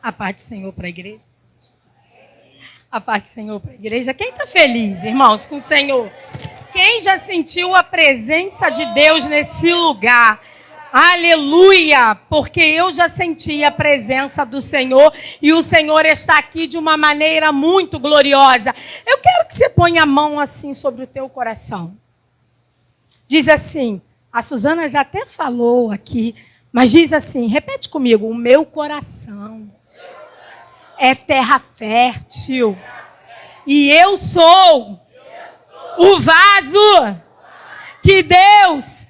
A paz do Senhor para a igreja. A paz do Senhor para a igreja. Quem está feliz, irmãos, com o Senhor? Quem já sentiu a presença de Deus nesse lugar? Aleluia! Porque eu já senti a presença do Senhor e o Senhor está aqui de uma maneira muito gloriosa. Eu quero que você ponha a mão assim sobre o teu coração. Diz assim, a Suzana já até falou aqui, mas diz assim, repete comigo, o meu coração é terra fértil e eu sou o vaso que Deus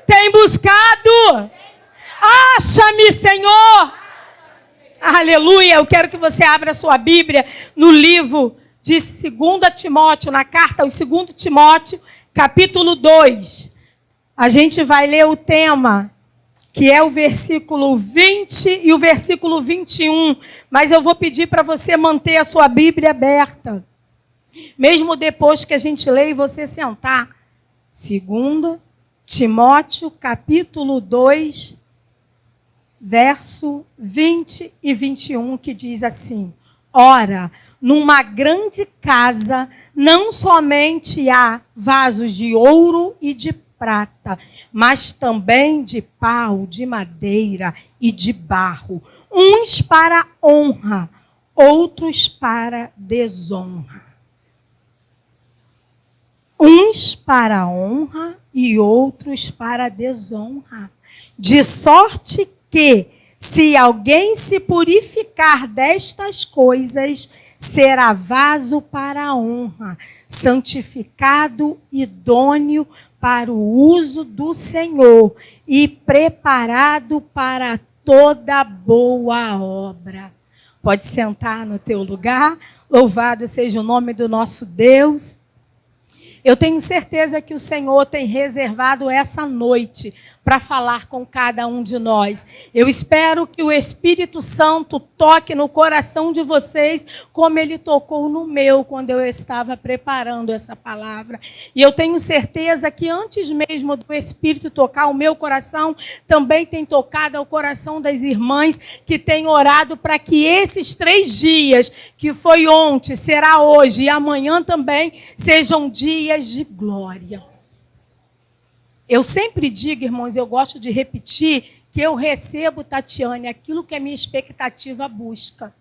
tem buscado. Acha-me, Senhor. Aleluia. Eu quero que você abra a sua Bíblia no livro de 2 Timóteo, na carta aos 2 Timóteo, capítulo 2. A gente vai ler o tema, que é o versículo 20 e o versículo 21. Mas eu vou pedir para você manter a sua Bíblia aberta. Mesmo depois que a gente lê e você sentar. 2 Timóteo, capítulo 2, verso 20 e 21, que diz assim: ora, numa grande casa não somente há vasos de ouro e de prata, mas também de pau, de madeira e de barro, uns para honra, outros para desonra. Uns para honra e outros para desonra. De sorte que, se alguém se purificar destas coisas, será vaso para a honra, santificado, idôneo para o uso do Senhor e preparado para toda boa obra. Pode sentar no teu lugar. Louvado seja o nome do nosso Deus. Eu tenho certeza que o Senhor tem reservado essa noite para falar com cada um de nós. Eu espero que o Espírito Santo toque no coração de vocês como ele tocou no meu quando eu estava preparando essa palavra. E eu tenho certeza que antes mesmo do Espírito tocar o meu coração, também tem tocado ao coração das irmãs que têm orado para que esses 3 dias, que foi ontem, será hoje e amanhã também, sejam dias de glória. Eu sempre digo, irmãos, eu gosto de repetir, que eu recebo, Tatiane, aquilo que a minha expectativa busca.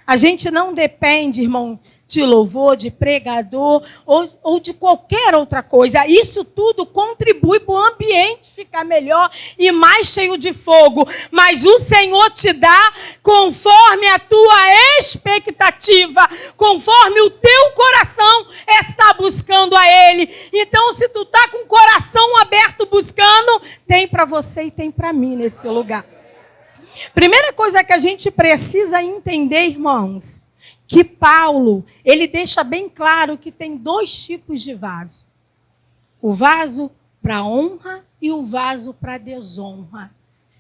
A gente não depende, irmão, de louvor, de pregador ou de qualquer outra coisa. Isso tudo contribui para o ambiente ficar melhor e mais cheio de fogo. Mas o Senhor te dá conforme a tua expectativa, conforme o teu coração está buscando a Ele. Então, se tu está com o coração aberto buscando, tem para você e tem para mim nesse lugar. Primeira coisa que a gente precisa entender, irmãos, que Paulo, ele deixa bem claro que tem 2 tipos de vaso. O vaso para honra e o vaso para desonra.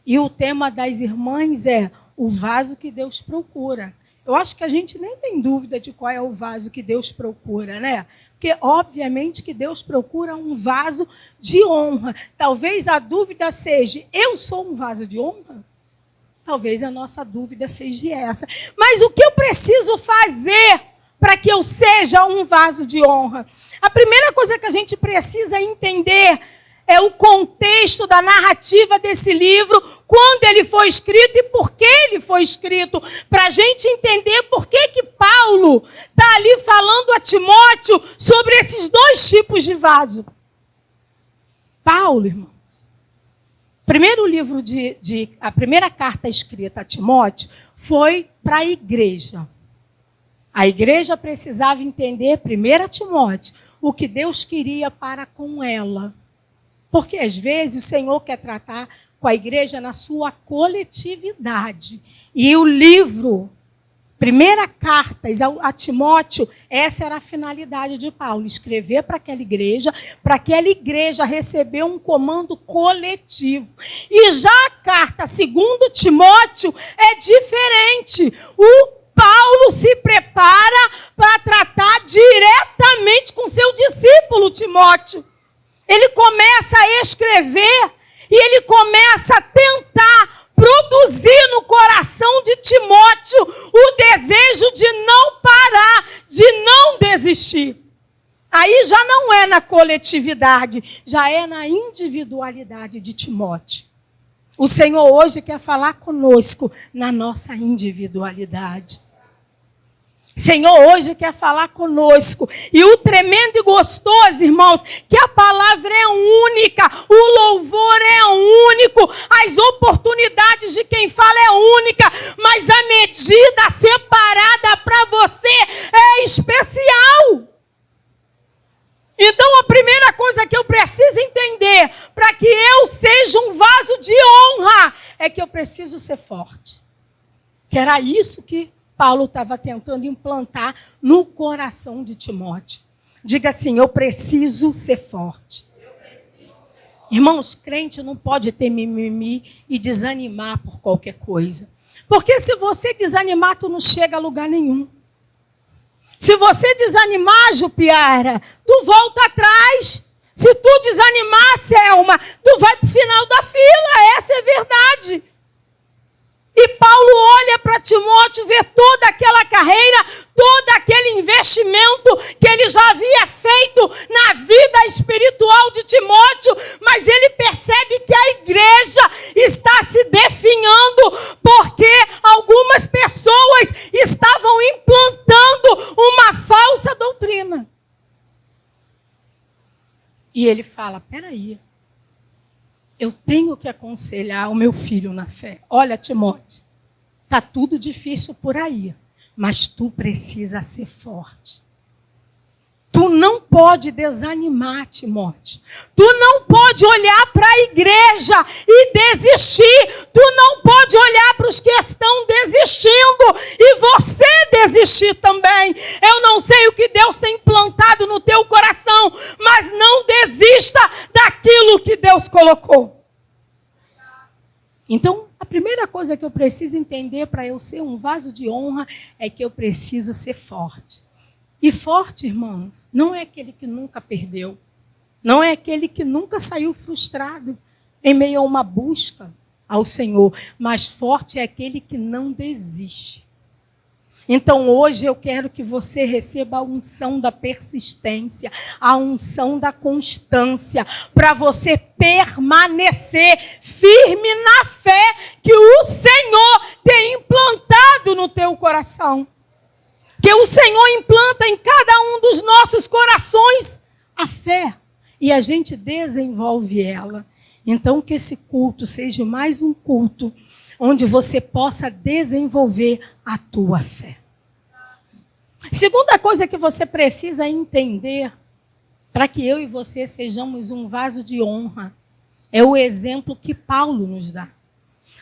E o tema das irmãs é o vaso que Deus procura. Eu acho que a gente nem tem dúvida de qual é o vaso que Deus procura, né? Porque, obviamente, que Deus procura um vaso de honra. Talvez a dúvida seja, eu sou um vaso de honra? Talvez a nossa dúvida seja essa. Mas o que eu preciso fazer para que eu seja um vaso de honra? A primeira coisa que a gente precisa entender é o contexto da narrativa desse livro, quando ele foi escrito e por que ele foi escrito, para a gente entender por que Paulo está ali falando a Timóteo sobre esses 2 tipos de vaso. Paulo, irmãos, a primeira carta escrita a Timóteo foi para a igreja. A igreja precisava entender, 1 Timóteo, o que Deus queria para com ela. Porque, às vezes, o Senhor quer tratar com a igreja na sua coletividade. E o livro, primeira carta a Timóteo, essa era a finalidade de Paulo, escrever para aquela igreja receber um comando coletivo. E já a carta 2 Timóteo é diferente. O Paulo se prepara para tratar diretamente com seu discípulo Timóteo. Ele começa a escrever e ele começa a tentar produzir no coração de Timóteo desejo de não parar, de não desistir. Aí já não é na coletividade, já é na individualidade de Timóteo. O Senhor hoje quer falar conosco na nossa individualidade. O Senhor hoje quer falar conosco. E o tremendo e gostoso, irmãos, que a palavra é única, o louvor é único, as oportunidades de quem fala é única, mas a medida separada para você é especial. Então, a primeira coisa que eu preciso entender para que eu seja um vaso de honra é que eu preciso ser forte. Que era isso que Paulo estava tentando implantar no coração de Timóteo. Diga assim, eu preciso ser forte. Irmãos, crente não pode ter mimimi e desanimar por qualquer coisa. Porque se você desanimar, tu não chega a lugar nenhum. Se você desanimar, Jupiara, tu volta atrás. Se tu desanimar, Selma, tu vai para o final da fila. Essa é a verdade. E Paulo olha para Timóteo, vê toda aquela carreira, todo aquele investimento que ele já havia feito na vida espiritual de Timóteo, mas ele percebe que a igreja está se definhando porque algumas pessoas estavam implantando uma falsa doutrina. E ele fala, peraí, eu tenho que aconselhar o meu filho na fé. Olha, Timóteo, está tudo difícil por aí, mas tu precisa ser forte. Tu não pode desanimar, Timóteo. Tu não pode olhar para a igreja e desistir. Tu não pode olhar para os que estão desistindo e você desistir também. Eu não sei o que Deus tem implantado no teu coração, mas não desista daquilo que Deus colocou. Então, a primeira coisa que eu preciso entender para eu ser um vaso de honra é que eu preciso ser forte. E forte, irmãos, não é aquele que nunca perdeu. Não é aquele que nunca saiu frustrado em meio a uma busca ao Senhor. Mas forte é aquele que não desiste. Então, hoje eu quero que você receba a unção da persistência, a unção da constância, para você permanecer firme na fé que o Senhor tem implantado no teu coração. Que o Senhor implanta em cada um dos nossos corações a fé. E a gente desenvolve ela. Então, que esse culto seja mais um culto onde você possa desenvolver a tua fé. Segunda coisa que você precisa entender para que eu e você sejamos um vaso de honra é o exemplo que Paulo nos dá.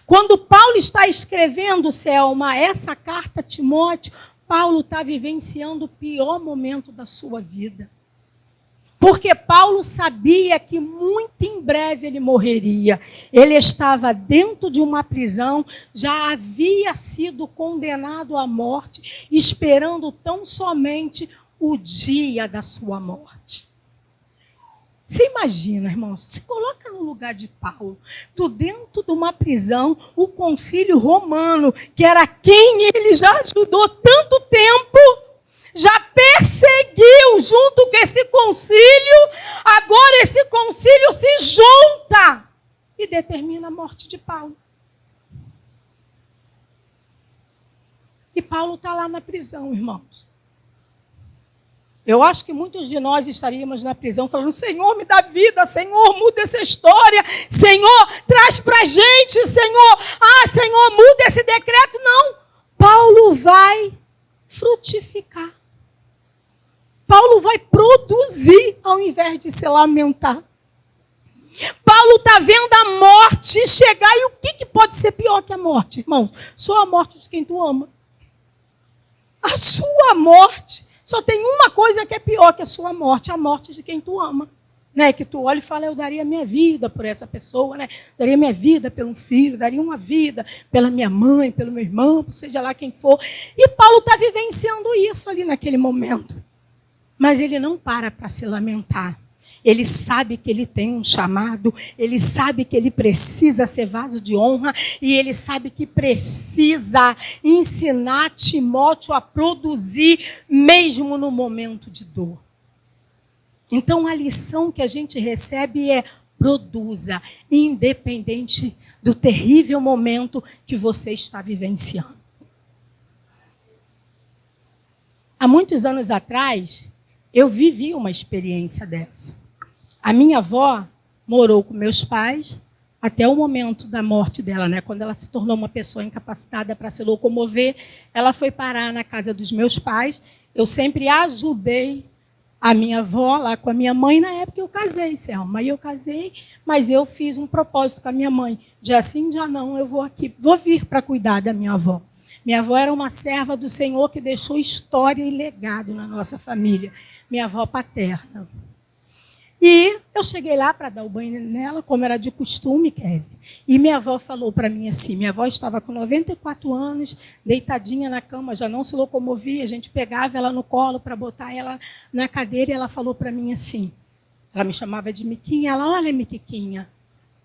Quando Paulo está escrevendo, Selma, essa carta a Timóteo, Paulo está vivenciando o pior momento da sua vida. Porque Paulo sabia que muito em breve ele morreria. Ele estava dentro de uma prisão, já havia sido condenado à morte, esperando tão somente o dia da sua morte. Você imagina, irmãos, se coloca no lugar de Paulo, tu dentro de uma prisão, o concílio romano, que era quem ele já ajudou tanto tempo, já perseguiu junto com esse concílio, agora esse concílio se junta e determina a morte de Paulo. E Paulo está lá na prisão, irmãos. Eu acho que muitos de nós estaríamos na prisão falando, Senhor, me dá vida, Senhor, muda essa história, Senhor, traz para a gente, Senhor, Senhor, muda esse decreto. Não, Paulo vai frutificar. Paulo vai produzir ao invés de se lamentar. Paulo está vendo a morte chegar. E o que pode ser pior que a morte, irmãos? Só a morte de quem tu ama. A sua morte. Só tem uma coisa que é pior que a sua morte. A morte de quem tu ama. Né? Que tu olha e fala, eu daria minha vida por essa pessoa. Né? Daria minha vida pelo filho. Daria uma vida pela minha mãe, pelo meu irmão, seja lá quem for. E Paulo está vivenciando isso ali naquele momento. Mas ele não para se lamentar. ele sabe que ele tem um chamado, ele sabe que ele precisa ser vaso de honra e ele sabe que precisa ensinar Timóteo a produzir mesmo no momento de dor. Então a lição que a gente recebe é: produza, independente do terrível momento que você está vivenciando. Há muitos anos atrás, eu vivi uma experiência dessa. A minha avó morou com meus pais até o momento da morte dela, né? Quando ela se tornou uma pessoa incapacitada para se locomover, ela foi parar na casa dos meus pais. Eu sempre ajudei a minha avó lá com a minha mãe. Na época eu casei, Selma. Aí eu casei, mas eu fiz um propósito com a minha mãe. Dia sim, dia não, eu vou vir para cuidar da minha avó. Minha avó era uma serva do Senhor que deixou história e legado na nossa família. Minha avó paterna. E eu cheguei lá para dar o banho nela, como era de costume, Kézia. E minha avó falou para mim assim, minha avó estava com 94 anos, deitadinha na cama, já não se locomovia, a gente pegava ela no colo para botar ela na cadeira e ela falou para mim assim, ela me chamava de Miquinha, ela: olha, Miquiquinha,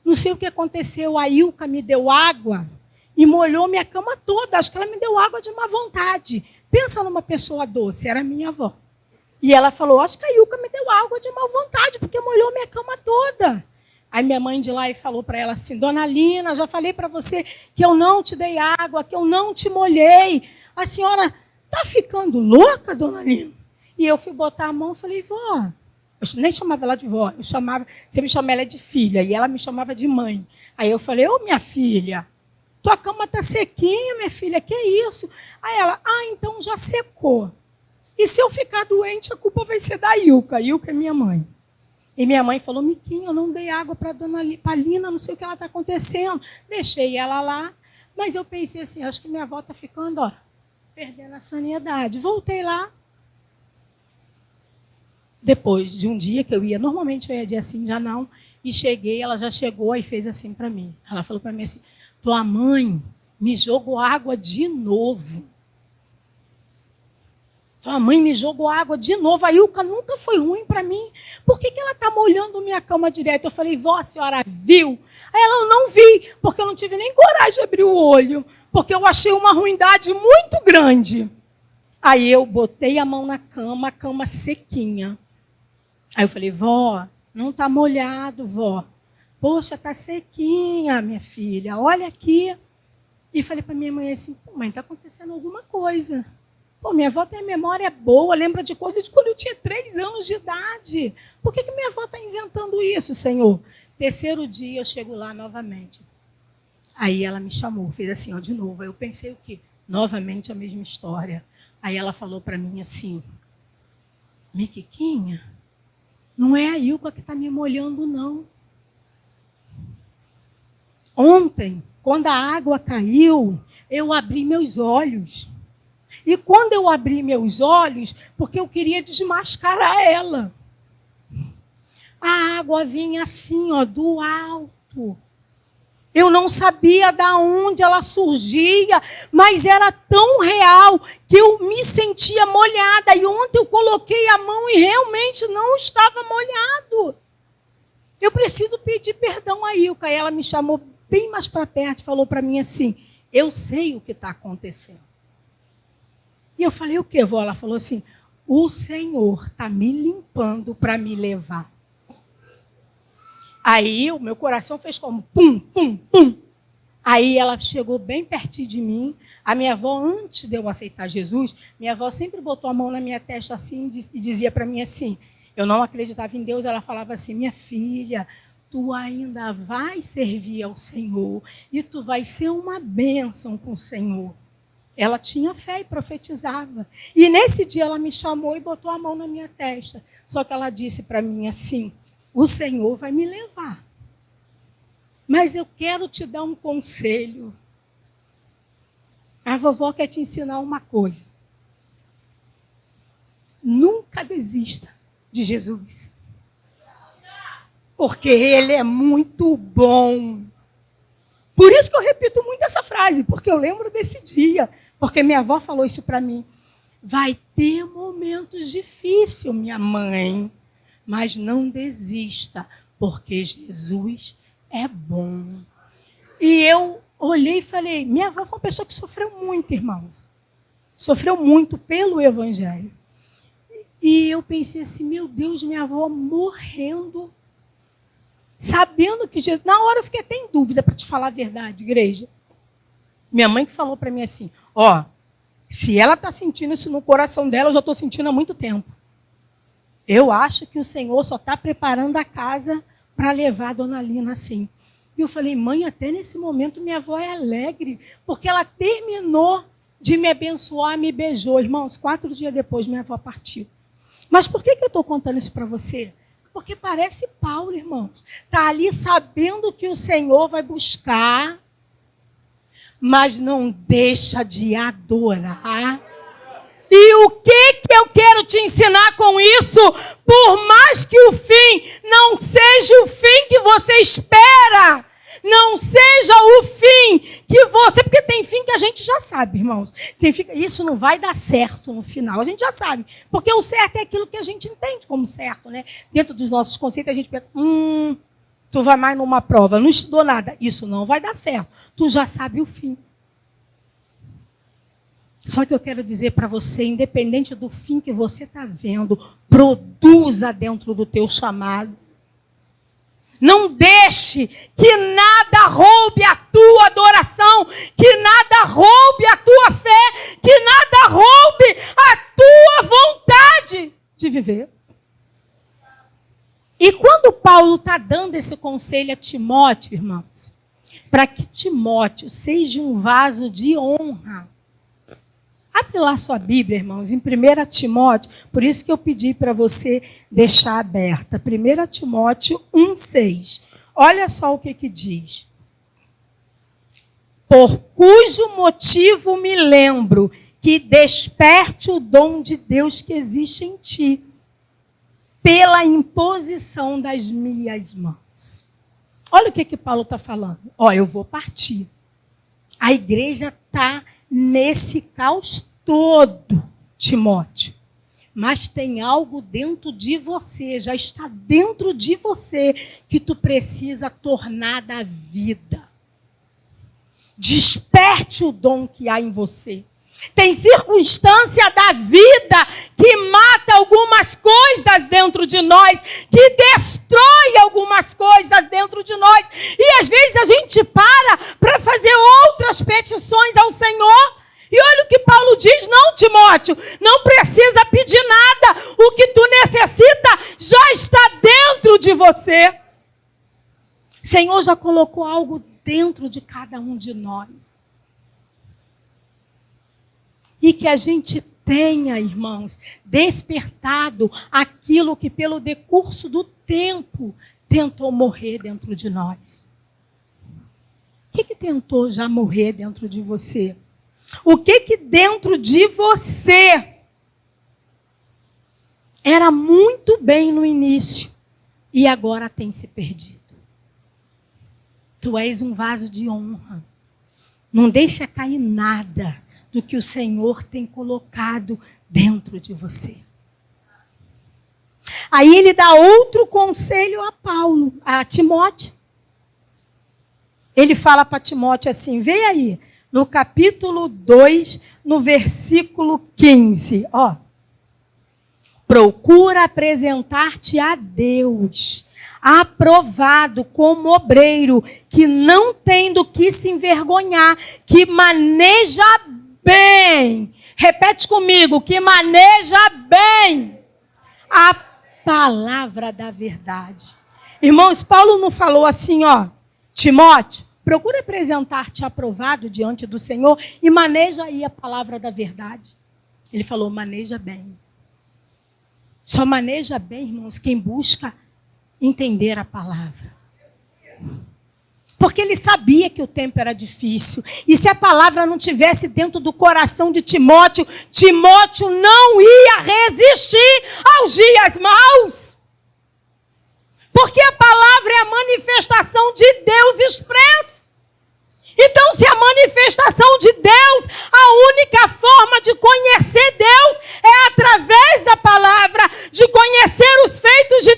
não sei o que aconteceu, a Ilka me deu água e molhou minha cama toda, acho que ela me deu água de má vontade. Pensa numa pessoa doce, era minha avó. E ela falou: acho que a Ilka me deu água de má vontade, porque molhou minha cama toda. Aí minha mãe de lá e falou para ela assim: dona Lina, já falei para você que eu não te dei água, que eu não te molhei. A senhora está ficando louca, dona Lina? E eu fui botar a mão e falei: vó. Eu nem chamava ela de vó, eu chamava, você me chama ela de filha, e ela me chamava de mãe. Aí eu falei: ô minha filha, tua cama está sequinha, minha filha, que isso? Aí ela: então já secou. E se eu ficar doente, a culpa vai ser da Ilka. A Ilka é minha mãe. E minha mãe falou: Miquinha, eu não dei água para a dona Palina, não sei o que ela está acontecendo. Deixei ela lá, mas eu pensei assim, acho que minha avó está ficando, perdendo a sanidade. Voltei lá. Depois de um dia que eu ia, normalmente eu ia dia sim, já não, e cheguei, ela já chegou e fez assim para mim. Ela falou para mim assim: tua mãe me jogou água de novo. Tua mãe me jogou água de novo. A Ilka nunca foi ruim para mim. Por que ela está molhando minha cama direto? Eu falei: vó, a senhora viu? Aí ela: eu não vi, porque eu não tive nem coragem de abrir o olho, porque eu achei uma ruindade muito grande. Aí eu botei a mão na cama, a cama sequinha. Aí eu falei: vó, não está molhado, vó. Poxa, está sequinha, minha filha, olha aqui. E falei para minha mãe assim: pô, mãe, está acontecendo alguma coisa. Pô, minha avó tem a memória boa, lembra de coisas de quando eu tinha 3 anos de idade. Por que minha avó está inventando isso, Senhor? Terceiro dia eu chego lá novamente. Aí ela me chamou, fez assim, de novo. Aí eu pensei o quê? Novamente a mesma história. Aí ela falou para mim assim: Miquiquinha, não é a Ilka que está me molhando, não. Ontem, quando a água caiu, eu abri meus olhos. E quando eu abri meus olhos, porque eu queria desmascarar ela, a água vinha assim, do alto. Eu não sabia de onde ela surgia, mas era tão real que eu me sentia molhada. E ontem eu coloquei a mão e realmente não estava molhado. Eu preciso pedir perdão a Ilka. Ela me chamou bem mais para perto e falou para mim assim: eu sei o que está acontecendo. E eu falei: o quê, vó? Ela falou assim: o Senhor está me limpando para me levar. Aí o meu coração fez como pum, pum, pum. Aí ela chegou bem pertinho de mim. A minha avó, antes de eu aceitar Jesus, minha avó sempre botou a mão na minha testa assim e dizia para mim assim, eu não acreditava em Deus, ela falava assim: minha filha, tu ainda vai servir ao Senhor e tu vai ser uma bênção com o Senhor. Ela tinha fé e profetizava. E nesse dia ela me chamou e botou a mão na minha testa. Só que ela disse para mim assim: o Senhor vai me levar. Mas eu quero te dar um conselho. A vovó quer te ensinar uma coisa. Nunca desista de Jesus. Porque Ele é muito bom. Por isso que eu repito muito essa frase, porque eu lembro desse dia. Porque minha avó falou isso para mim. Vai ter momentos difíceis, minha mãe. mas não desista, porque Jesus é bom. E eu olhei e falei, minha avó foi uma pessoa que sofreu muito, irmãos. Sofreu muito pelo Evangelho. E eu pensei assim, meu Deus, minha avó morrendo, sabendo que Jesus... Na hora eu fiquei até em dúvida, para te falar a verdade, igreja. Minha mãe que falou para mim assim, ó, se ela está sentindo isso no coração dela, eu já estou sentindo há muito tempo. Eu acho que o Senhor só está preparando a casa para levar a dona Lina assim. E eu falei, mãe, até nesse momento minha avó é alegre, porque ela terminou de me abençoar, me beijou. Irmãos, 4 dias depois minha avó partiu. Mas por que eu estou contando isso para você? Porque parece Paulo, irmãos. Está ali sabendo que o Senhor vai buscar, mas não deixa de adorar. E o que eu quero te ensinar com isso? Por mais que o fim não seja o fim que você espera, não seja o fim que você... Porque tem fim que a gente já sabe, irmãos. Tem fim, isso não vai dar certo no final, a gente já sabe. Porque o certo é aquilo que a gente entende como certo, né? Dentro dos nossos conceitos a gente pensa, tu vai mais numa prova, não estudou nada. Isso não vai dar certo. Tu já sabe o fim. Só que eu quero dizer para você, independente do fim que você está vendo, produza dentro do teu chamado. Não deixe que nada roube a tua adoração, que nada roube a tua fé, que nada roube a tua vontade de viver. E quando Paulo está dando esse conselho a Timóteo, irmãos, para que Timóteo seja um vaso de honra. Abre lá sua Bíblia, irmãos, em 1 Timóteo, por isso que eu pedi para você deixar aberta. 1 Timóteo 1,6. Olha só o que diz. Por cujo motivo me lembro que desperte o dom de Deus que existe em ti, pela imposição das minhas mãos. Olha o que Paulo está falando. Ó, eu vou partir. A igreja está nesse caos todo, Timóteo. Mas tem algo dentro de você, já está dentro de você, que tu precisa tornar da vida. Desperte o dom que há em você. Tem circunstância da vida que mata algumas coisas dentro de nós, que destrói algumas coisas dentro de nós. E às vezes a gente para fazer outras petições ao Senhor. E olha o que Paulo diz, não, Timóteo, não precisa pedir nada. O que tu necessita já está dentro de você. O Senhor já colocou algo dentro de cada um de nós. E que a gente tenha, irmãos, despertado aquilo que pelo decurso do tempo tentou morrer dentro de nós. O que tentou já morrer dentro de você? O que dentro de você era muito bem no início e agora tem se perdido? Tu és um vaso de honra. Não deixa cair nada do que o Senhor tem colocado dentro de você. Aí ele dá outro conselho a Timóteo. Ele fala para Timóteo assim, vê aí, no capítulo 2, no versículo 15, ó. Procura apresentar-te a Deus, aprovado como obreiro, que não tem do que se envergonhar, que maneja bem. Repete comigo, que maneja bem a palavra da verdade. Irmãos, Paulo não falou assim, ó, Timóteo, procura apresentar-te aprovado diante do Senhor e maneja aí a palavra da verdade. Ele falou, maneja bem. Só maneja bem, irmãos, quem busca entender a palavra. Porque ele sabia que o tempo era difícil. E se a palavra não tivesse dentro do coração de Timóteo, Timóteo não ia resistir aos dias maus. Porque a palavra é a manifestação de Deus expresso. Então, se a manifestação de Deus, a única forma de conhecer Deus é através da palavra, de conhecer os feitos de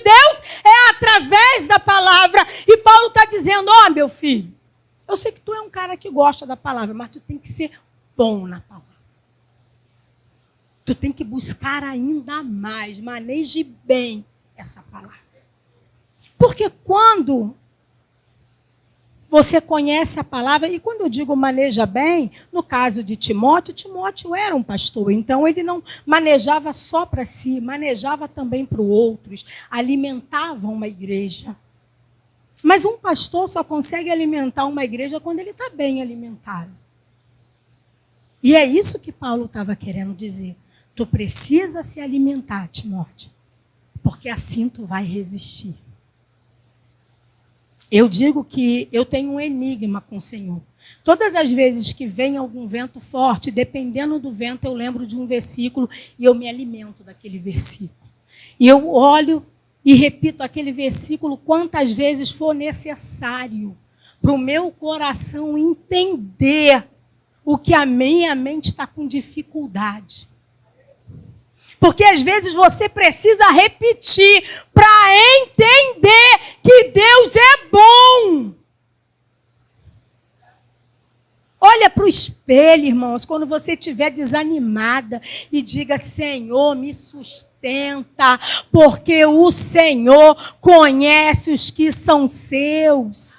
gosta da palavra, mas tu tem que ser bom na palavra. Tu tem que buscar ainda mais, maneje bem essa palavra. Porque quando você conhece a palavra, e quando eu digo maneja bem, no caso de Timóteo, Timóteo era um pastor, então ele não manejava só para si, manejava também para os outros, alimentava uma igreja. Mas um pastor só consegue alimentar uma igreja quando ele está bem alimentado. E é isso que Paulo estava querendo dizer. Tu precisa se alimentar, Timóteo, porque assim tu vai resistir. Eu digo que eu tenho um enigma com o Senhor. Todas as vezes que vem algum vento forte, dependendo do vento, eu lembro de um versículo e eu me alimento daquele versículo. E eu olho e repito aquele versículo quantas vezes for necessário para o meu coração entender o que a minha mente está com dificuldade. Porque às vezes você precisa repetir para entender que Deus é bom. Olha para o espelho, irmãos, quando você estiver desanimada e diga, Senhor, me sustenta, porque o Senhor conhece os que são seus.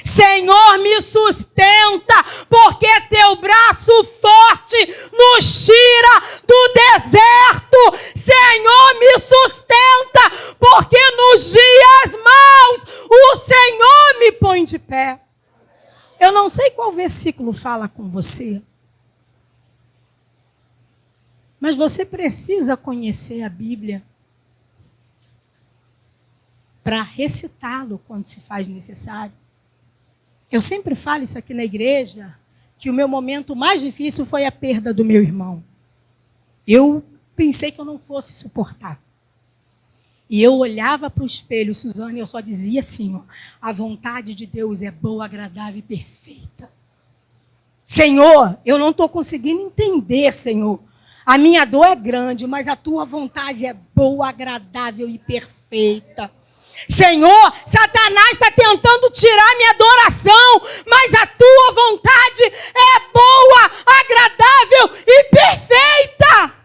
Senhor, me sustenta, porque teu braço forte nos tira do deserto. Senhor, me sustenta, porque nos dias maus o Senhor me põe de pé. Eu não sei qual versículo fala com você, mas você precisa conhecer a Bíblia para recitá-lo quando se faz necessário. Eu sempre falo isso aqui na igreja, que o meu momento mais difícil foi a perda do meu irmão. Eu pensei que eu não fosse suportar. E eu olhava para o espelho, Suzana, e eu só dizia assim, ó, a vontade de Deus é boa, agradável e perfeita. Senhor, eu não estou conseguindo entender, Senhor. A minha dor é grande, mas a tua vontade é boa, agradável e perfeita. Senhor, Satanás está tentando tirar minha adoração, mas a tua vontade é boa, agradável e perfeita.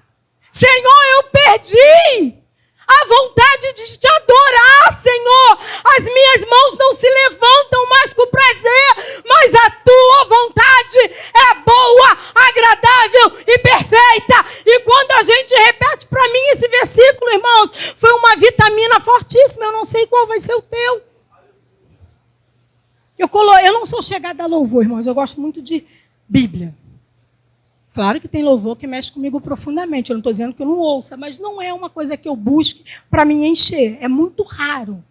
Senhor, eu perdi a vontade de te adorar, Senhor. As minhas mãos não se levantam mais com prazer, mas a tua vontade é boa, agradável e perfeita. E quando a gente repete para mim esse versículo, irmãos, foi uma vitamina fortíssima. Eu não sei qual vai ser o teu. Eu não sou chegada a louvor, irmãos. Eu gosto muito de Bíblia. Claro que tem louvor que mexe comigo profundamente. Eu não estou dizendo que eu não ouça, mas não é uma coisa que eu busque para me encher. É muito raro.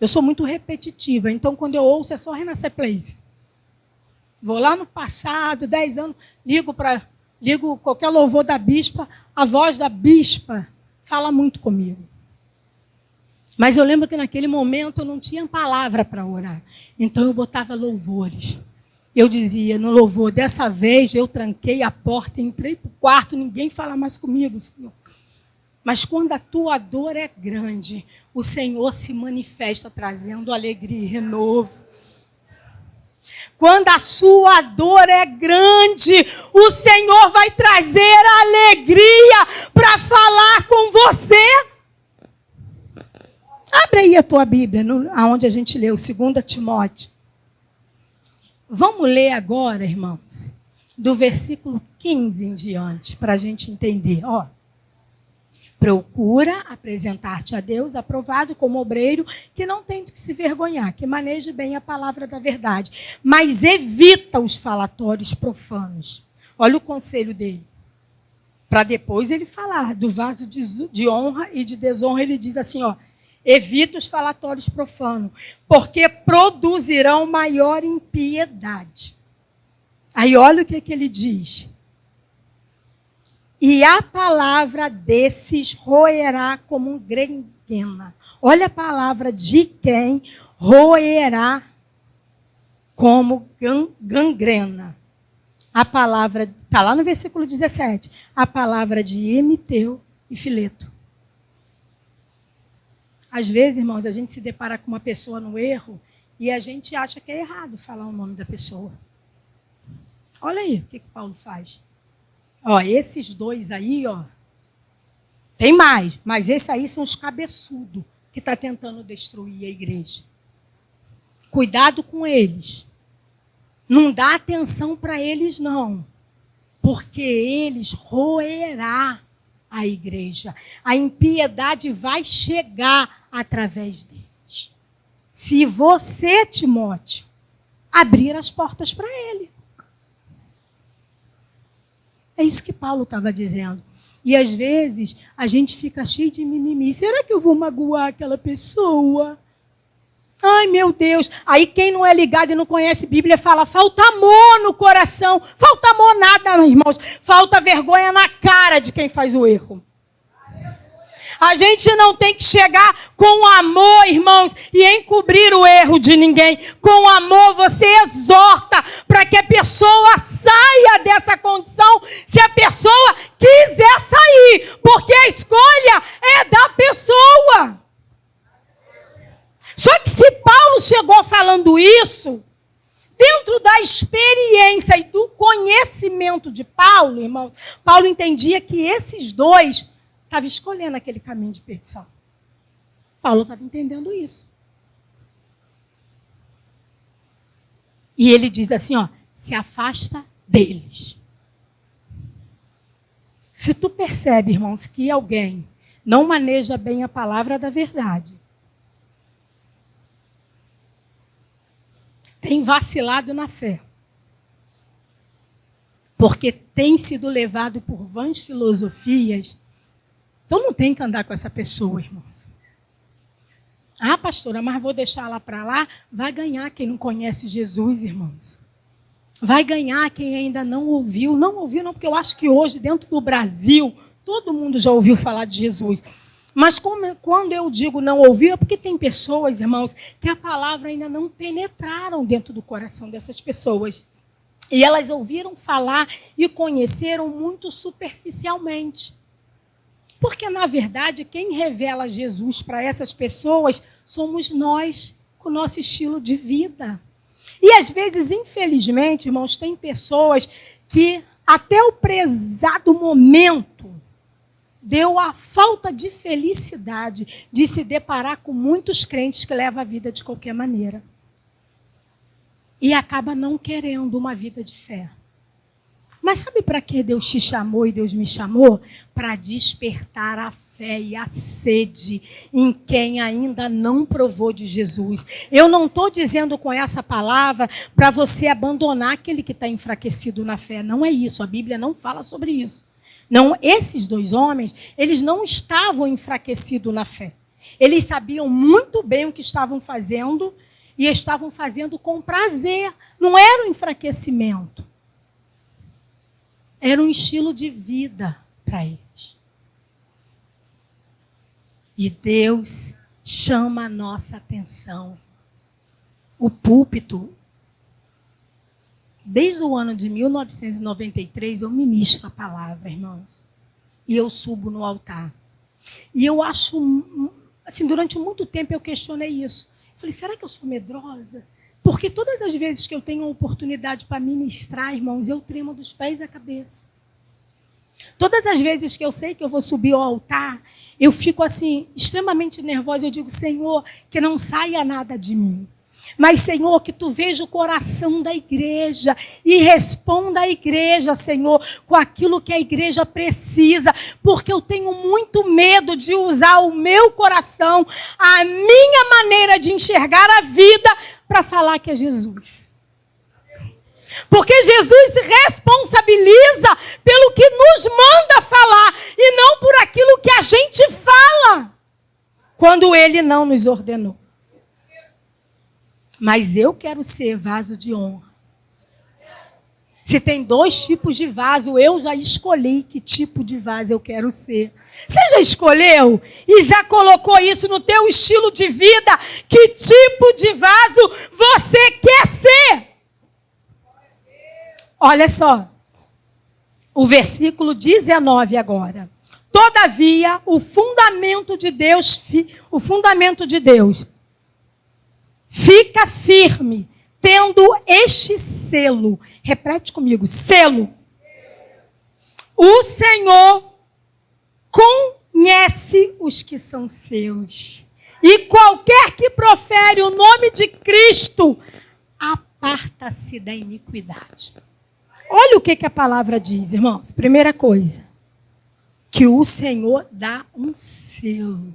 Eu sou muito repetitiva. Então, quando eu ouço, é só Renascer Place. Vou lá no passado, 10 anos, ligo qualquer louvor da bispa. A voz da bispa fala muito comigo. Mas eu lembro que naquele momento eu não tinha palavra para orar. Então, eu botava louvores. Eu dizia no louvor, dessa vez eu tranquei a porta, entrei para o quarto, ninguém fala mais comigo, Senhor. Mas quando a tua dor é grande, o Senhor se manifesta trazendo alegria e renovo. Quando a sua dor é grande, o Senhor vai trazer alegria para falar com você. Abre aí a tua Bíblia, onde a gente leu, 2 Timóteo. Vamos ler agora, irmãos, do versículo 15 em diante, para a gente entender. Ó, procura apresentar-te a Deus aprovado como obreiro, que não tem de se vergonhar, que maneje bem a palavra da verdade, mas evita os falatórios profanos. Olha o conselho dele. Para depois ele falar do vaso de honra e de desonra, ele diz assim, ó, evita os falatórios profanos, porque produzirão maior impiedade. Aí olha o que ele diz. E a palavra desses roerá como um gangrena. Olha a palavra de quem roerá como gangrena. A palavra, está lá no versículo 17, a palavra de Emeteu e Fileto. Às vezes, irmãos, a gente se depara com uma pessoa no erro e a gente acha que é errado falar o nome da pessoa. Olha aí o que Paulo faz. Ó, esses dois aí, ó, tem mais, mas esses aí são os cabeçudos que estão tentando destruir a igreja. Cuidado com eles. Não dá atenção para eles, não. Porque eles roerá a igreja. A impiedade vai chegar através deles. Se você, Timóteo, abrir as portas para ele. É isso que Paulo estava dizendo. E às vezes a gente fica cheio de mimimi. Será que eu vou magoar aquela pessoa? Ai, meu Deus. Aí quem não é ligado e não conhece Bíblia fala, falta amor no coração. Falta amor nada, irmãos. Falta vergonha na cara de quem faz o erro. A gente não tem que chegar com amor, irmãos, e encobrir o erro de ninguém. Com amor você exorta para que a pessoa saia dessa condição, se a pessoa quiser sair, porque a escolha é da pessoa. Só que se Paulo chegou falando isso, dentro da experiência e do conhecimento de Paulo, irmãos, Paulo entendia que esses dois estavam escolhendo aquele caminho de perdição. Paulo estava entendendo isso. E ele diz assim, ó, se afasta deles. Se tu percebe, irmãos, que alguém não maneja bem a palavra da verdade, tem vacilado na fé, porque tem sido levado por vãs filosofias, então não tem que andar com essa pessoa, irmãos. Ah, pastora, mas vou deixar ela para lá. Vai ganhar quem não conhece Jesus, irmãos. Vai ganhar quem ainda não ouviu. Não ouviu não, porque eu acho que hoje, dentro do Brasil, todo mundo já ouviu falar de Jesus. Mas quando eu digo não ouviu, é porque tem pessoas, irmãos, que a palavra ainda não penetraram dentro do coração dessas pessoas. E elas ouviram falar e conheceram muito superficialmente. Porque, na verdade, quem revela Jesus para essas pessoas somos nós, com o nosso estilo de vida. E, às vezes, infelizmente, irmãos, tem pessoas que, até o prezado momento, deu a falta de felicidade de se deparar com muitos crentes que levam a vida de qualquer maneira. E acaba não querendo uma vida de fé. Mas sabe para que Deus te chamou e Deus me chamou? Para despertar a fé e a sede em quem ainda não provou de Jesus. Eu não estou dizendo com essa palavra para você abandonar aquele que está enfraquecido na fé. Não é isso, a Bíblia não fala sobre isso. Não, esses dois homens, eles não estavam enfraquecidos na fé. Eles sabiam muito bem o que estavam fazendo e estavam fazendo com prazer. Não era um enfraquecimento. Era um estilo de vida para eles. E Deus chama a nossa atenção. O púlpito, desde o ano de 1993, eu ministro a palavra, irmãos. E eu subo no altar. E eu acho, assim, durante muito tempo eu questionei isso. Eu falei, será que eu sou medrosa? Porque todas as vezes que eu tenho a oportunidade para ministrar, irmãos, eu tremo dos pés à cabeça. Todas as vezes que eu sei que eu vou subir ao altar, eu fico assim, extremamente nervosa. Eu digo, Senhor, que não saia nada de mim. Mas, Senhor, que tu veja o coração da igreja e responda à igreja, Senhor, com aquilo que a igreja precisa. Porque eu tenho muito medo de usar o meu coração, a minha maneira de enxergar a vida, para falar que é Jesus. Porque Jesus se responsabiliza pelo que nos manda falar e não por aquilo que a gente fala, quando Ele não nos ordenou. Mas eu quero ser vaso de honra. Se tem 2 tipos de vaso, eu já escolhi que tipo de vaso eu quero ser. Você já escolheu e já colocou isso no teu estilo de vida? Que tipo de vaso você quer ser? Olha só, o versículo 19 agora. Todavia, o fundamento de Deus fica firme, tendo este selo. Repete comigo, selo. O Senhor conhece os que são seus. E qualquer que profere o nome de Cristo, aparta-se da iniquidade. Olha o que a palavra diz, irmãos. Primeira coisa, que o Senhor dá um selo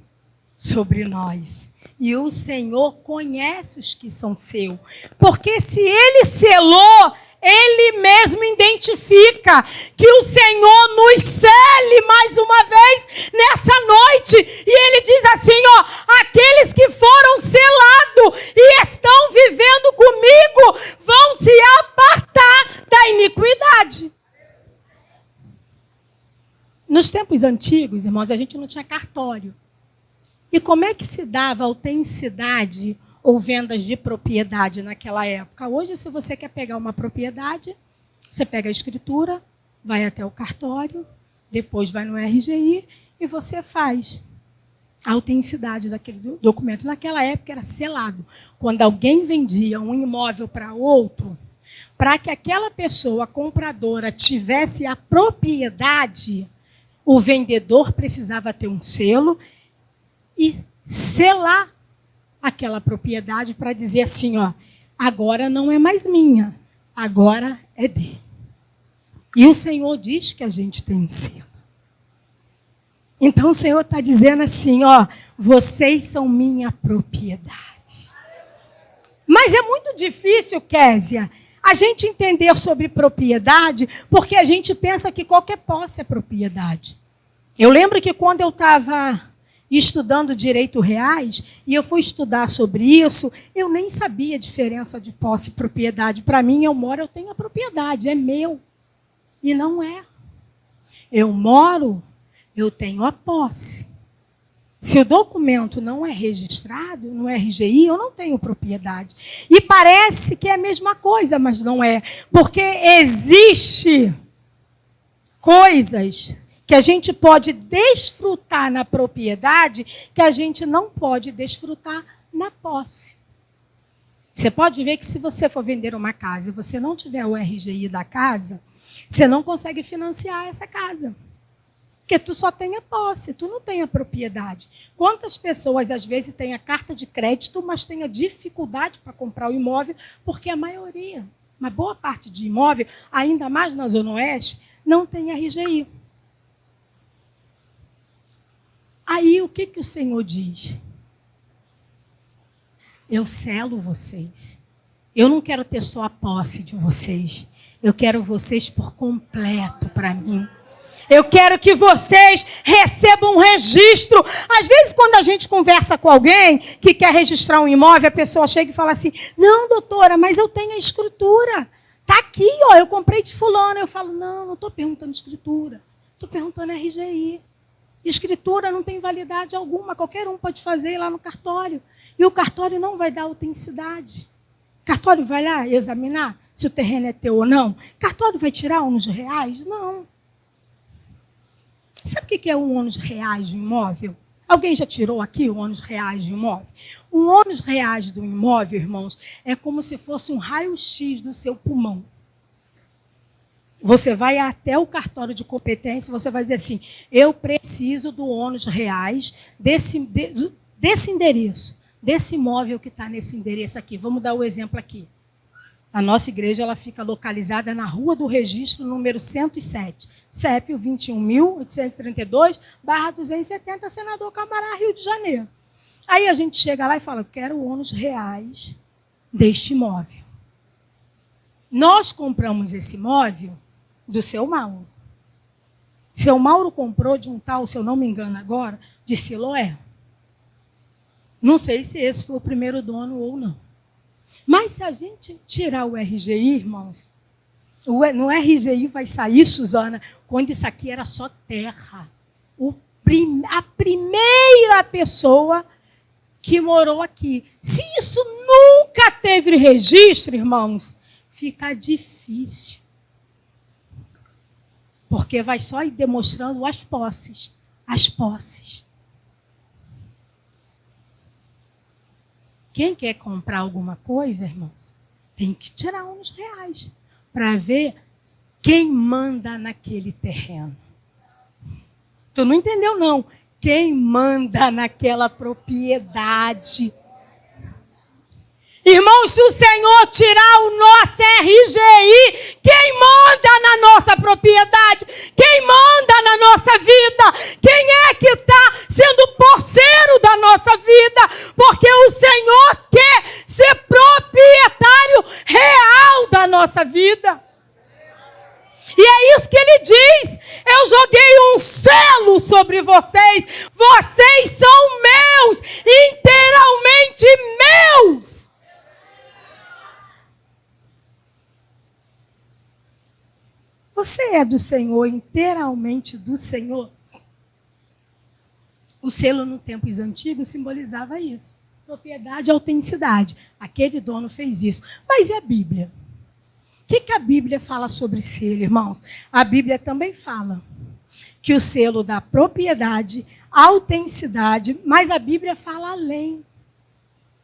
sobre nós. E o Senhor conhece os que são seus. Porque se Ele selou, Ele mesmo identifica que o Senhor nos cele mais uma vez nessa noite. E Ele diz assim, ó, aqueles que foram selados e estão vivendo comigo vão se apartar da iniquidade. Nos tempos antigos, irmãos, a gente não tinha cartório. E como é que se dava autenticidade ou vendas de propriedade naquela época? Hoje, se você quer pegar uma propriedade, você pega a escritura, vai até o cartório, depois vai no RGI e você faz a autenticidade daquele documento. Naquela época era selado. Quando alguém vendia um imóvel para outro, para que aquela pessoa compradora tivesse a propriedade, o vendedor precisava ter um selo e selar aquela propriedade para dizer assim, ó, agora não é mais minha, agora é dele. E o Senhor diz que a gente tem um selo. Então o Senhor está dizendo assim, ó, vocês são minha propriedade. Mas é muito difícil, Késia, a gente entender sobre propriedade, porque a gente pensa que qualquer posse é propriedade. Eu lembro que quando eu estava estudando direito reais, e eu fui estudar sobre isso, eu nem sabia a diferença de posse e propriedade. Para mim, eu moro, eu tenho a propriedade, é meu. E não é. Eu moro, eu tenho a posse. Se o documento não é registrado no RGI, eu não tenho propriedade. E parece que é a mesma coisa, mas não é. Porque existe coisas que a gente pode desfrutar na propriedade que a gente não pode desfrutar na posse. Você pode ver que se você for vender uma casa e você não tiver o RGI da casa, você não consegue financiar essa casa. Porque tu só tem a posse, tu não tem a propriedade. Quantas pessoas, às vezes, têm a carta de crédito, mas têm a dificuldade para comprar o imóvel, porque a maioria, uma boa parte de imóvel, ainda mais na Zona Oeste, não tem RGI. Aí, o que o Senhor diz? Eu selo vocês. Eu não quero ter só a posse de vocês. Eu quero vocês por completo para mim. Eu quero que vocês recebam um registro. Às vezes, quando a gente conversa com alguém que quer registrar um imóvel, a pessoa chega e fala assim, não, doutora, mas eu tenho a escritura. Está aqui, ó, eu comprei de fulano. Eu falo, não estou perguntando escritura. Estou perguntando RGI. Escritura não tem validade alguma. Qualquer um pode fazer lá no cartório. E o cartório não vai dar autenticidade. O cartório vai lá examinar se o terreno é teu ou não. O cartório vai tirar uns reais? Não. Sabe o que é o ônus reais do imóvel? Alguém já tirou aqui o ônus reais do imóvel? O ônus reais do imóvel, irmãos, é como se fosse um raio-x do seu pulmão. Você vai até o cartório de competência, você vai dizer assim, eu preciso do ônus reais desse endereço, desse imóvel que está nesse endereço aqui. Vamos dar o exemplo aqui. A nossa igreja ela fica localizada na Rua do Registro, número 107, CEP 21.832/270, Senador Camará, Rio de Janeiro. Aí a gente chega lá e fala, eu quero o ônus reais deste imóvel. Nós compramos esse imóvel do seu Mauro. Seu Mauro comprou de um tal, se eu não me engano agora, de Siloé. Não sei se esse foi o primeiro dono ou não. Mas se a gente tirar o RGI, irmãos, no RGI vai sair, Suzana, quando isso aqui era só terra. A primeira pessoa que morou aqui. Se isso nunca teve registro, irmãos, fica difícil. Porque vai só ir demonstrando as posses. As posses. Quem quer comprar alguma coisa, irmãos, Tem que tirar uns reais para ver quem manda naquele terreno. Tu não entendeu, não. Quem manda naquela propriedade. Irmãos, se o Senhor tirar o nosso RGI, quem manda na nossa propriedade? Quem manda na nossa vida? Quem é que está sendo parceiro da nossa vida? Porque o Senhor quer ser proprietário real da nossa vida. E é isso que ele diz. Eu joguei um selo sobre vocês. Vocês são meus, inteiramente meus. Você é do Senhor, inteiramente do Senhor. O selo, no tempos antigos, simbolizava isso. Propriedade e autenticidade. Aquele dono fez isso. Mas e a Bíblia? O que a Bíblia fala sobre selo, irmãos? A Bíblia também fala que o selo dá propriedade, autenticidade, mas a Bíblia fala além.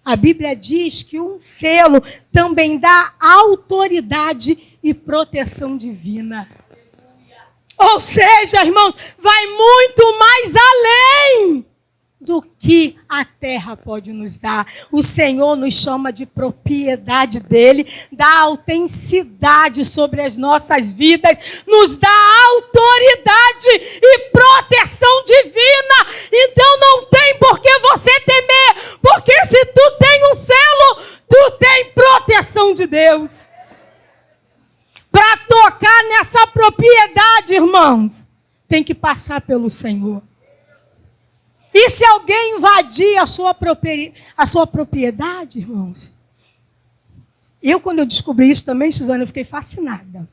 A Bíblia diz que um selo também dá autoridade e proteção divina. Ou seja, irmãos, vai muito mais além do que a terra pode nos dar. O Senhor nos chama de propriedade dele, dá autenticidade sobre as nossas vidas, nos dá autoridade e proteção divina. Então não tem por que você temer, porque se tu tem um selo, tu tem proteção de Deus. Para tocar nessa propriedade, irmãos, tem que passar pelo Senhor. E se alguém invadir a sua propriedade, irmãos? Quando eu descobri isso também, Suzana, eu fiquei fascinada.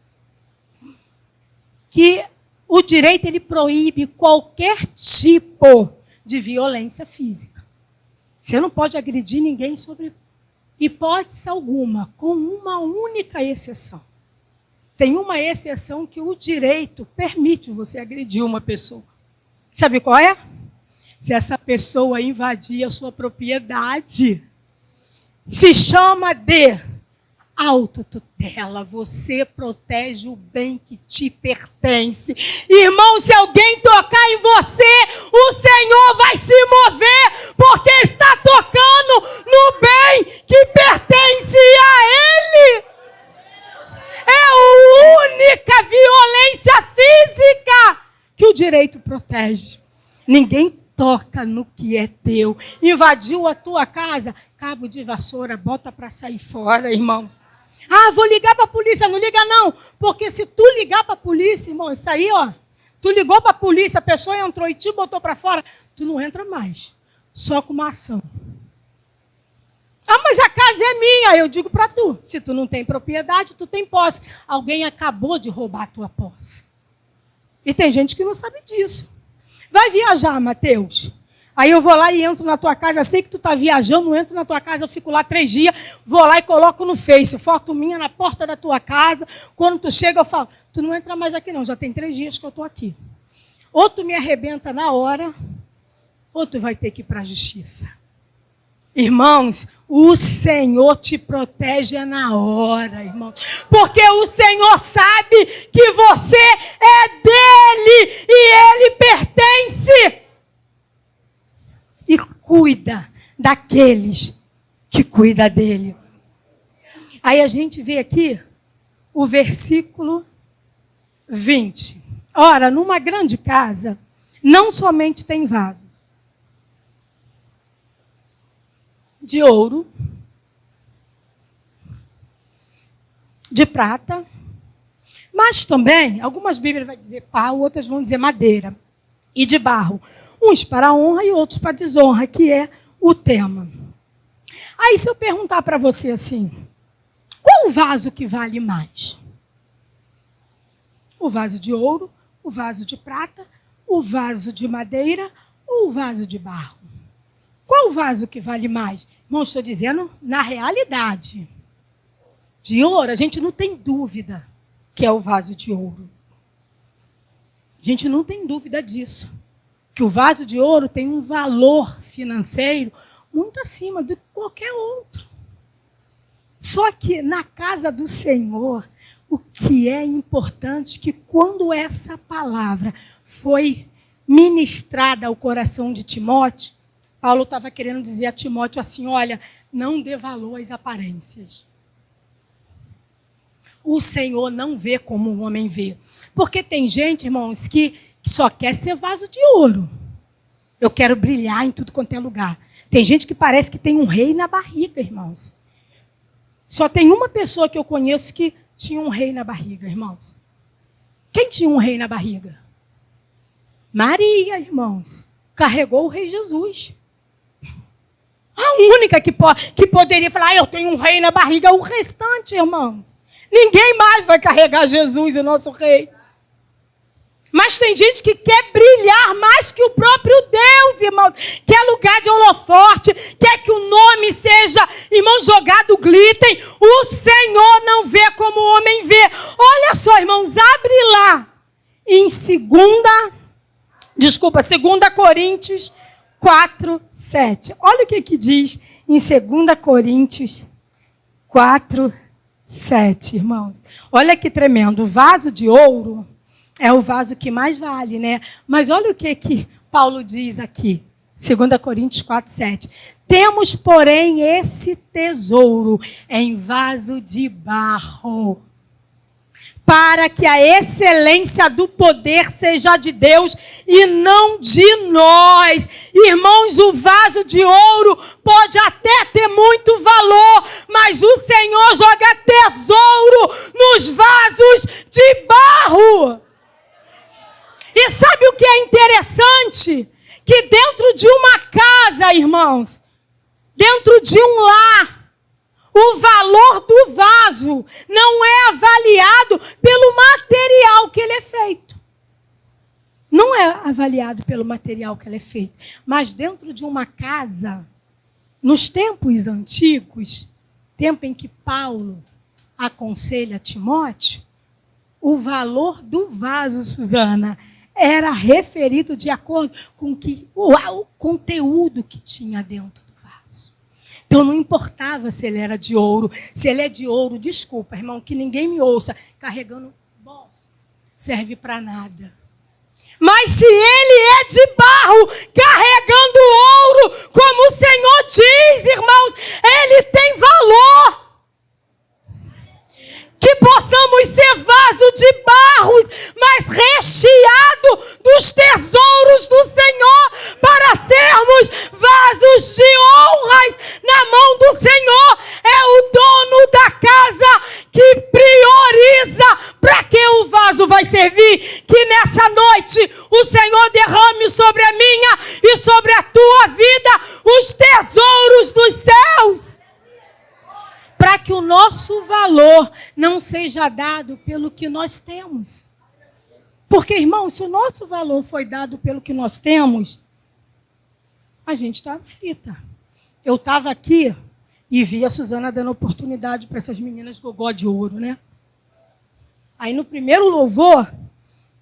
Que o direito, ele proíbe qualquer tipo de violência física. Você não pode agredir ninguém sobre hipótese alguma, com uma única exceção. Tem uma exceção que o direito permite você agredir uma pessoa. Sabe qual é? Se essa pessoa invadir a sua propriedade. Se chama de autotutela. Você protege o bem que te pertence. Irmão, se alguém tocar em você, o Senhor vai se mover, porque está tocando no bem que pertence a Ele. É a única violência física que o direito protege. Ninguém toca no que é teu. Invadiu a tua casa, cabo de vassoura, bota para sair fora, irmão. Ah, vou ligar para a polícia. Não liga não, porque se tu ligar para a polícia, irmão, isso aí, ó, tu ligou para a polícia, a pessoa entrou e te botou para fora, tu não entra mais, só com uma ação. Ah, mas a casa é minha. Eu digo para tu, se tu não tem propriedade, tu tem posse. Alguém acabou de roubar a tua posse. E tem gente que não sabe disso. Vai viajar, Mateus. Aí eu vou lá e entro na tua casa. Sei que tu está viajando, entro na tua casa, eu fico lá 3 dias, vou lá e coloco no Face, foto minha na porta da tua casa. Quando tu chega, eu falo, tu não entra mais aqui não, já tem 3 dias que eu estou aqui. Ou tu me arrebenta na hora, ou tu vai ter que ir para a justiça. Irmãos, o Senhor te protege na hora, irmãos. Porque o Senhor sabe que você é dele e ele pertence. E cuida daqueles que cuidam dele. Aí a gente vê aqui o versículo 20. Ora, numa grande casa, não somente tem vasos de ouro, de prata, mas também, algumas Bíblias vão dizer pau, outras vão dizer madeira, e de barro, uns para honra e outros para desonra, que é o tema. Aí se eu perguntar para você assim, qual o vaso que vale mais? O vaso de ouro, o vaso de prata, o vaso de madeira ou o vaso de barro? Qual o vaso que vale mais? Não estou dizendo na realidade. De ouro, a gente não tem dúvida que é o vaso de ouro. A gente não tem dúvida disso. Que o vaso de ouro tem um valor financeiro muito acima de qualquer outro. Só que na casa do Senhor, o que é importante é que quando essa palavra foi ministrada ao coração de Timóteo, Paulo estava querendo dizer a Timóteo assim, olha, não dê valor às aparências. O Senhor não vê como o homem vê. Porque tem gente, irmãos, que só quer ser vaso de ouro. Eu quero brilhar em tudo quanto é lugar. Tem gente que parece que tem um rei na barriga, irmãos. Só tem uma pessoa que eu conheço que tinha um rei na barriga, irmãos. Quem tinha um rei na barriga? Maria, irmãos. Carregou o rei Jesus. A única que poderia falar, eu tenho um rei na barriga. O restante, irmãos. Ninguém mais vai carregar Jesus, o nosso rei. Mas tem gente que quer brilhar mais que o próprio Deus, irmãos. Quer lugar de holofote, quer que o nome seja, irmão, jogado glitter. O Senhor não vê como o homem vê. Olha só, irmãos, abre lá. Em 2 Coríntios 4, 7. Olha o que diz em 2 Coríntios 4, 7, irmãos. Olha que tremendo. O vaso de ouro é o vaso que mais vale, né? Mas olha o que Paulo diz aqui. 2 Coríntios 4, 7. Temos, porém, esse tesouro em vaso de barro, para que a excelência do poder seja de Deus e não de nós. Irmãos, o vaso de ouro pode até ter muito valor, mas o Senhor joga tesouro nos vasos de barro. E sabe o que é interessante? Que dentro de uma casa, irmãos, dentro de um lar, o valor do vaso não é avaliado pelo material que ele é feito. Não é avaliado pelo material que ele é feito. Mas dentro de uma casa, nos tempos antigos, tempo em que Paulo aconselha Timóteo, o valor do vaso, Suzana, era referido de acordo com o conteúdo que tinha dentro do vaso. Então não importava se ele era de ouro. Se ele é de ouro, desculpa, irmão, que ninguém me ouça, carregando, bom, serve para nada. Mas se ele é de barro, carregando ouro, como o Senhor diz, irmãos, ele tem valor. Que possamos ser vaso de barros, mas recheado dos tesouros do Senhor, para sermos vasos de honras na mão do Senhor. É o dono da casa que prioriza para que o vaso vai servir. Que nessa noite o Senhor derrame sobre a minha e sobre a tua vida os tesouros dos céus. Para que o nosso valor não seja dado pelo que nós temos. Porque, irmão, se o nosso valor foi dado pelo que nós temos, a gente está frita. Eu estava aqui e vi a Suzana dando oportunidade para essas meninas gogó de ouro, né? Aí no primeiro louvor,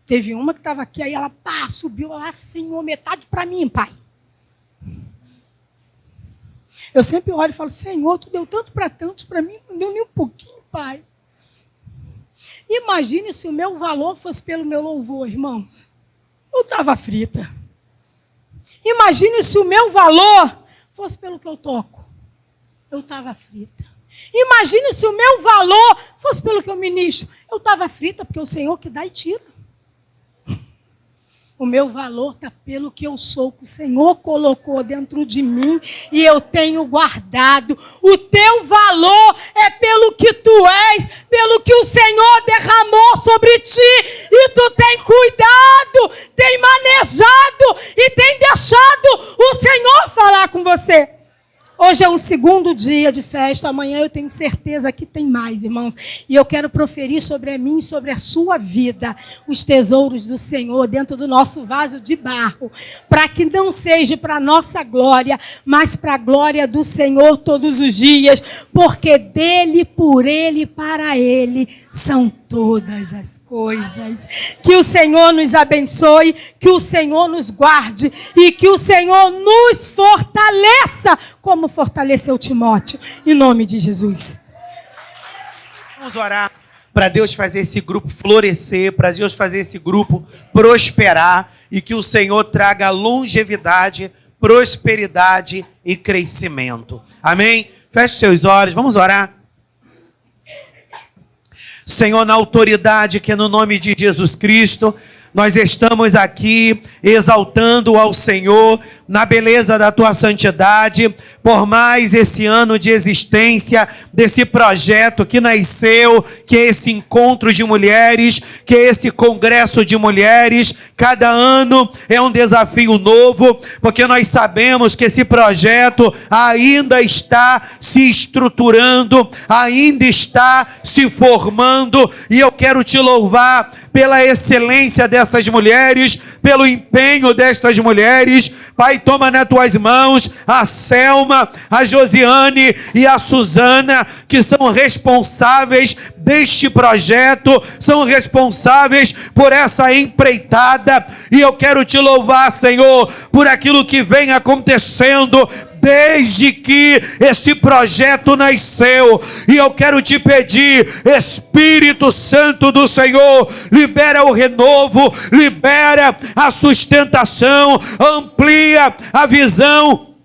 teve uma que estava aqui, aí ela subiu, Senhor, metade para mim, pai. Eu sempre olho e falo, Senhor, tu deu tanto para mim, não deu nem um pouquinho, pai. Imagine se o meu valor fosse pelo meu louvor, irmãos. Eu estava frita. Imagine se o meu valor fosse pelo que eu toco. Eu estava frita. Imagine se o meu valor fosse pelo que eu ministro. Eu estava frita, porque é o Senhor que dá e tira. O meu valor está pelo que eu sou, que o Senhor colocou dentro de mim e eu tenho guardado. O teu valor é pelo que tu és, pelo que o Senhor derramou sobre ti. E tu tem cuidado, tem manejado e tem deixado o Senhor falar com você. Hoje é o segundo dia de festa, amanhã eu tenho certeza que tem mais, irmãos. E eu quero proferir sobre a mim e sobre a sua vida os tesouros do Senhor dentro do nosso vaso de barro, para que não seja para a nossa glória, mas para a glória do Senhor todos os dias, porque dele, por ele e para ele são todas as coisas. Que o Senhor nos abençoe, que o Senhor nos guarde e que o Senhor nos fortaleça como fortaleceu Timóteo, em nome de Jesus. Vamos orar para Deus fazer esse grupo florescer, para Deus fazer esse grupo prosperar e que o Senhor traga longevidade, prosperidade e crescimento. Amém? Feche seus olhos, vamos orar. Senhor, na autoridade que é no nome de Jesus Cristo, nós estamos aqui exaltando ao Senhor na beleza da tua santidade, por mais esse ano de existência desse projeto que nasceu, que é esse encontro de mulheres, que é esse congresso de mulheres. Cada ano é um desafio novo, porque nós sabemos que esse projeto ainda está se estruturando, ainda está se formando, e eu quero te louvar pela excelência dessas mulheres, pelo empenho destas mulheres. Pai, toma nas tuas mãos a Selma, a Josiane e a Suzana, que são responsáveis deste projeto, são responsáveis por essa empreitada, e eu quero te louvar, Senhor, por aquilo que vem acontecendo desde que esse projeto nasceu. E eu quero te pedir, Espírito Santo do Senhor, libera o renovo, libera a sustentação, amplia a visão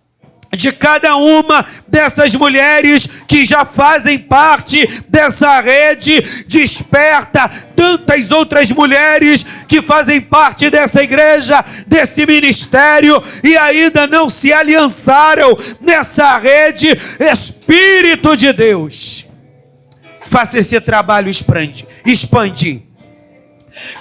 de cada uma dessas mulheres que já fazem parte dessa rede. Desperta tantas outras mulheres que fazem parte dessa igreja, desse ministério, e ainda não se aliançaram nessa rede. Espírito de Deus, faça esse trabalho expandir,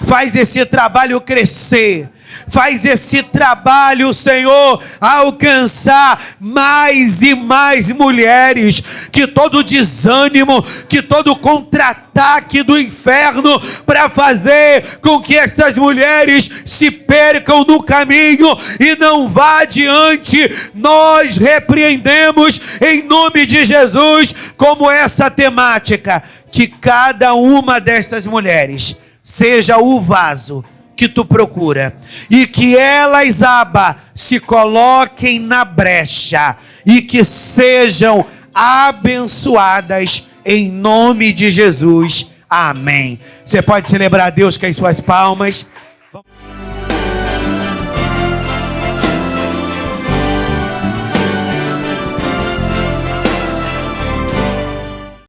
faz esse trabalho crescer, faz esse trabalho, Senhor, alcançar mais e mais mulheres. Que todo desânimo, que todo contra-ataque do inferno para fazer com que estas mulheres se percam no caminho e não vá adiante, nós repreendemos em nome de Jesus, como essa temática. Que cada uma destas mulheres seja o vaso que tu procura, e que elas, Abba, se coloquem na brecha e que sejam abençoadas em nome de Jesus. Amém. Você pode celebrar a Deus com as suas palmas.